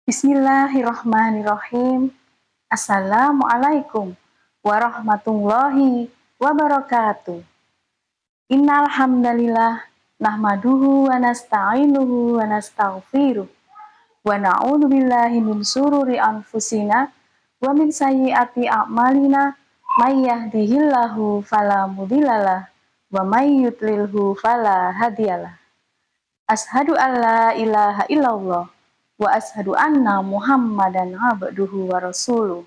Bismillahirrahmanirrahim. Assalamualaikum warahmatullahi wabarakatuh. Innal hamdalillah nahmaduhu wa nasta'inuhu wa nastaghfiruh wa na'udzu billahi min syururi anfusina wa min sayyiati a'malina may yahdihillahu fala mudhillalah wa may yudlilhu fala hadiyalah. Ashhadu an la ilaha illallah wa ashhadu anna Muhammadan abduhu wa rasuluh.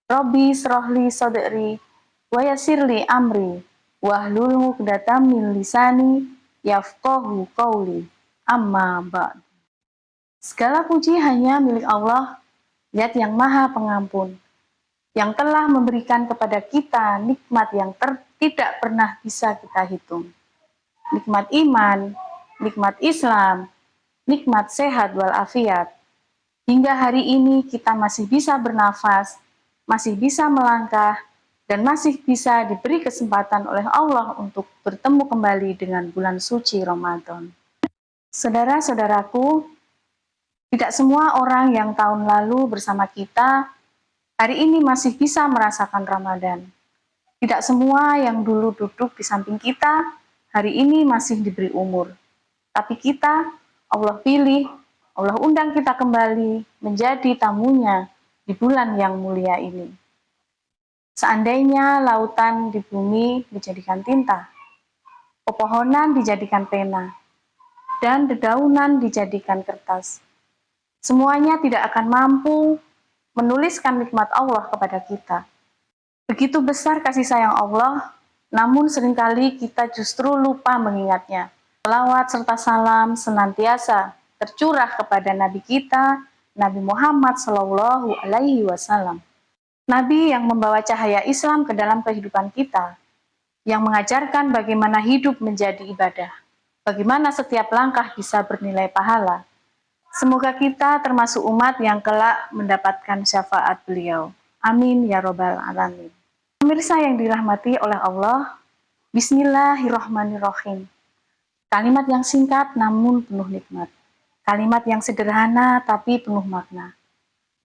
Rabbi srohli sadri wa yassirli amri wahlul 'uqdatam min lisani yafqahu qauli. Amma ba'd. Segala puji hanya milik Allah, Zat yang Maha Pengampun, yang telah memberikan kepada kita nikmat yang tidak pernah bisa kita hitung. Nikmat iman, nikmat Islam, nikmat sehat walafiat. Hingga hari ini kita masih bisa bernafas, masih bisa melangkah, dan masih bisa diberi kesempatan oleh Allah untuk bertemu kembali dengan bulan suci Ramadan. Saudara-saudaraku, tidak semua orang yang tahun lalu bersama kita hari ini masih bisa merasakan Ramadan. Tidak semua yang dulu duduk di samping kita hari ini masih diberi umur. Tapi kita, Allah pilih, Allah undang kita kembali menjadi tamunya di bulan yang mulia ini. Seandainya lautan di bumi dijadikan tinta, pepohonan dijadikan pena, dan dedaunan dijadikan kertas, semuanya tidak akan mampu menuliskan nikmat Allah kepada kita. Begitu besar kasih sayang Allah, namun seringkali kita justru lupa mengingatnya. Selawat serta salam senantiasa tercurah kepada Nabi kita, Nabi Muhammad Shallallahu Alaihi Wasallam. Nabi yang membawa cahaya Islam ke dalam kehidupan kita, yang mengajarkan bagaimana hidup menjadi ibadah, bagaimana setiap langkah bisa bernilai pahala. Semoga kita termasuk umat yang kelak mendapatkan syafaat beliau. Amin ya robbal alamin. Pemirsa yang dirahmati oleh Allah, Bismillahirrahmanirrahim. Kalimat yang singkat namun penuh nikmat. Kalimat yang sederhana tapi penuh makna.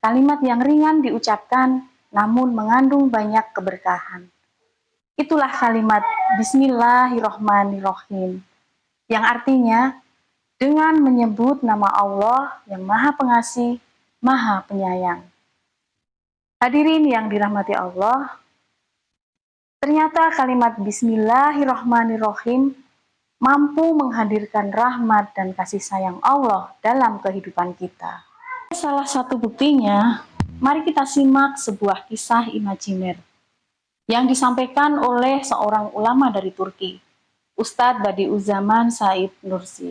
Kalimat yang ringan diucapkan namun mengandung banyak keberkahan. Itulah kalimat Bismillahirrahmanirrahim, yang artinya dengan menyebut nama Allah yang Maha Pengasih, Maha Penyayang. Hadirin yang dirahmati Allah, ternyata kalimat Bismillahirrahmanirrahim mampu menghadirkan rahmat dan kasih sayang Allah dalam kehidupan kita. Salah satu buktinya, mari kita simak sebuah kisah imajiner yang disampaikan oleh seorang ulama dari Turki, Ustadz Badiuzzaman Said Nursi,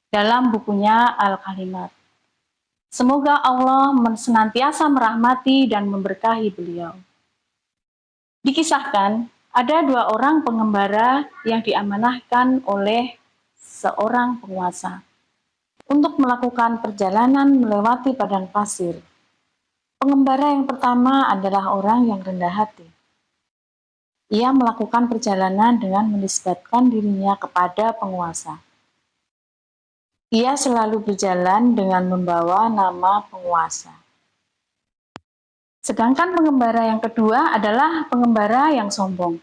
dalam bukunya Al-Kalimat. Semoga Allah senantiasa merahmati dan memberkahi beliau. Dikisahkan, ada dua orang pengembara yang diamanahkan oleh seorang penguasa untuk melakukan perjalanan melewati padang pasir. Pengembara yang pertama adalah orang yang rendah hati. Ia melakukan perjalanan dengan menisbatkan dirinya kepada penguasa. Ia selalu berjalan dengan membawa nama penguasa. Sedangkan pengembara yang kedua adalah pengembara yang sombong.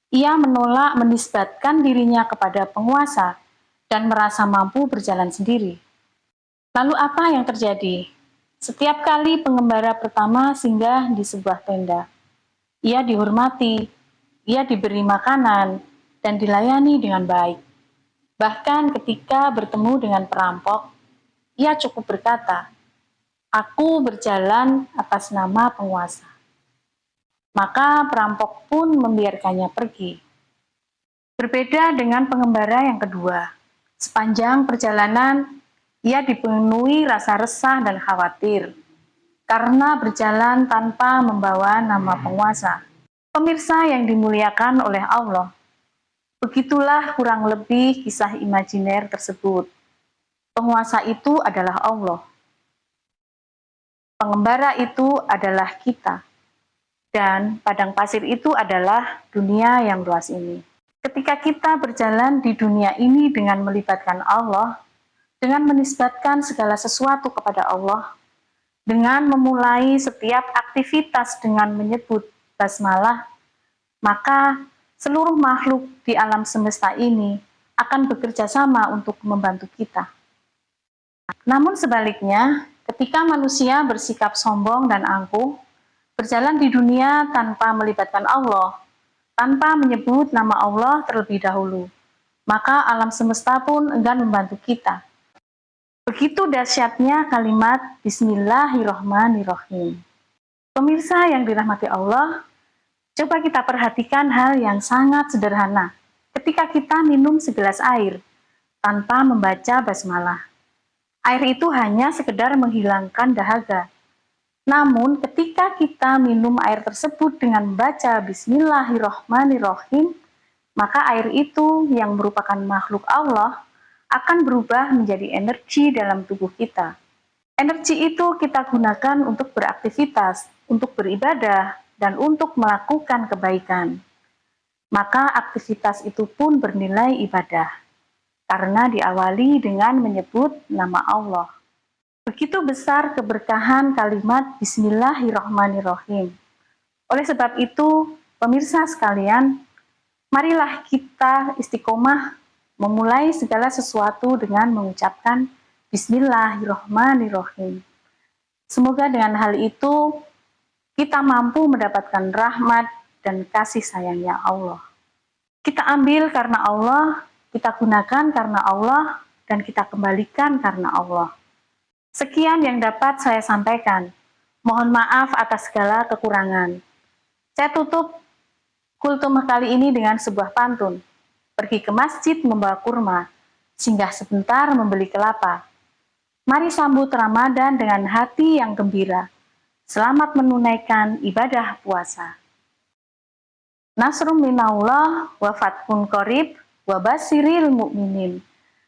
Ia menolak menisbatkan dirinya kepada penguasa dan merasa mampu berjalan sendiri. Lalu apa yang terjadi? Setiap kali pengembara pertama singgah di sebuah tenda, ia dihormati, ia diberi makanan, dan dilayani dengan baik. Bahkan ketika bertemu dengan perampok, ia cukup berkata, "Aku berjalan atas nama penguasa." Maka perampok pun membiarkannya pergi. Berbeda dengan pengembara yang kedua. Sepanjang perjalanan, ia dipenuhi rasa resah dan khawatir karena berjalan tanpa membawa nama penguasa. Pemirsa yang dimuliakan oleh Allah, begitulah kurang lebih kisah imajiner tersebut. Penguasa itu adalah Allah. Pengembara itu adalah kita. Dan padang pasir itu adalah dunia yang luas ini. Ketika kita berjalan di dunia ini dengan melibatkan Allah, dengan menisbatkan segala sesuatu kepada Allah, dengan memulai setiap aktivitas dengan menyebut basmalah, maka seluruh makhluk di alam semesta ini akan bekerja sama untuk membantu kita. Namun sebaliknya, ketika manusia bersikap sombong dan angkuh, berjalan di dunia tanpa melibatkan Allah, tanpa menyebut nama Allah terlebih dahulu, maka alam semesta pun enggan membantu kita. Begitu dahsyatnya kalimat Bismillahirrohmanirrohim. Pemirsa yang dirahmati Allah, coba kita perhatikan hal yang sangat sederhana ketika kita minum segelas air tanpa membaca basmalah. Air itu hanya sekedar menghilangkan dahaga. Namun ketika kita minum air tersebut dengan membaca Bismillahirrohmanirrohim, maka air itu yang merupakan makhluk Allah akan berubah menjadi energi dalam tubuh kita. Energi itu kita gunakan untuk beraktivitas, untuk beribadah, dan untuk melakukan kebaikan. Maka aktivitas itu pun bernilai ibadah, karena diawali dengan menyebut nama Allah. Begitu besar keberkahan kalimat Bismillahirrohmanirrohim. Oleh sebab itu, pemirsa sekalian, marilah kita istiqomah memulai segala sesuatu dengan mengucapkan Bismillahirrohmanirrohim. Semoga dengan hal itu kita mampu mendapatkan rahmat dan kasih sayangnya Allah. Kita ambil karena Allah, kita gunakan karena Allah, dan kita kembalikan karena Allah. Sekian yang dapat saya sampaikan. Mohon maaf atas segala kekurangan. Saya tutup kultum kali ini dengan sebuah pantun. Pergi ke masjid membawa kurma, singgah sebentar membeli kelapa. Mari sambut Ramadan dengan hati yang gembira. Selamat menunaikan ibadah puasa. Nasrum minallah wa fathun qarib wa basyiril mu'minin.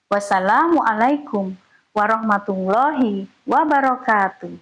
Wassalamualaikum warahmatullahi wabarakatuh.